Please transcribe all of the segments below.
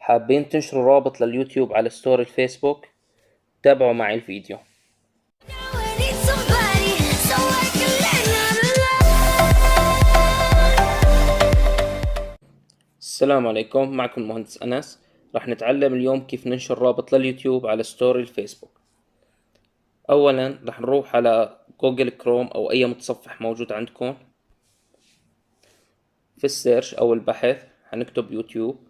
حابين تنشروا رابط لليوتيوب على ستوري الفيسبوك؟ تابعوا معي الفيديو. السلام عليكم، معكم المهندس أنس. راح نتعلم اليوم كيف ننشر رابط لليوتيوب على ستوري الفيسبوك. أولا راح نروح على جوجل كروم أو أي متصفح موجود عندكم. في السيرش أو البحث هنكتب يوتيوب،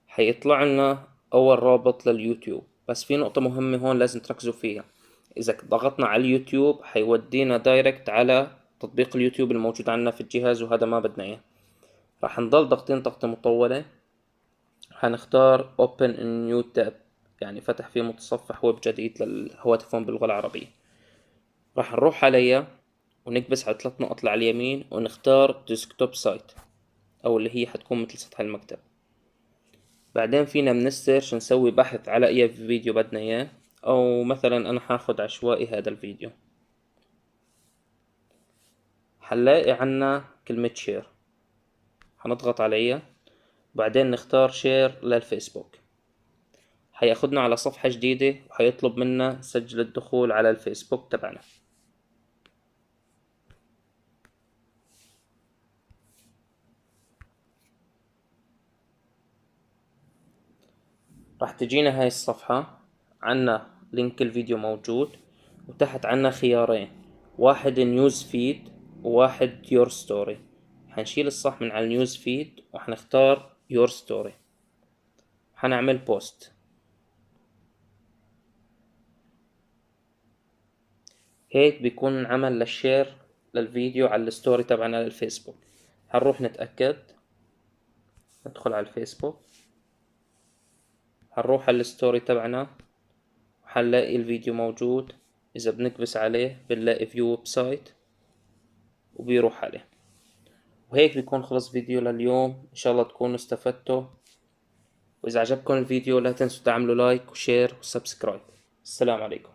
حيطلع لنا أول رابط لليوتيوب. بس في نقطة مهمة هون لازم تركزوا فيها، إذا ضغطنا على اليوتيوب حيودينا دايركت على تطبيق اليوتيوب الموجود عندنا في الجهاز، وهذا ما بدنا إياه. راح نضل ضغطين ضغطة مطولة، حنختار Open a new tab، يعني فتح فيه متصفح ويب جديد للهواتفون باللغة العربية. راح نروح عليها ونكبس على 3 نقط على اليمين ونختار ديسكتوب سايت، أو اللي هي حتكون مثل سطح المكتب. بعدين فينا من السيرش نسوي بحث على أي فيديو بدنا إياه، أو مثلا أنا حاخد عشوائي هذا الفيديو. حنلاقي عنا كلمة شير، حنضغط عليها. بعدين نختار شير للفيسبوك، حياخدنا على صفحة جديدة وحيطلب منا سجل الدخول على الفيسبوك تبعنا. راح تجينا هاي الصفحة، عنا لينك الفيديو موجود، وتحت عنا خيارين، واحد نيوز فيد وواحد يور ستوري. حنشيل الصح من على النيوز فيد وحنختار يور ستوري. حنعمل بوست، هيك بيكون عمل للشير للفيديو على الستوري تبعنا للفيسبوك. هنروح نتأكد، ندخل على الفيسبوك، هنروح على الستوري تبعنا وحنلاقي الفيديو موجود. إذا بنكبس عليه بنلاقي فيو ويب سايت وبيروح عليه. وهيك بيكون خلص فيديو لليوم، إن شاء الله تكونوا استفدتوا. وإذا عجبكم الفيديو لا تنسوا تعملوا لايك وشير وسبسكرايب. السلام عليكم.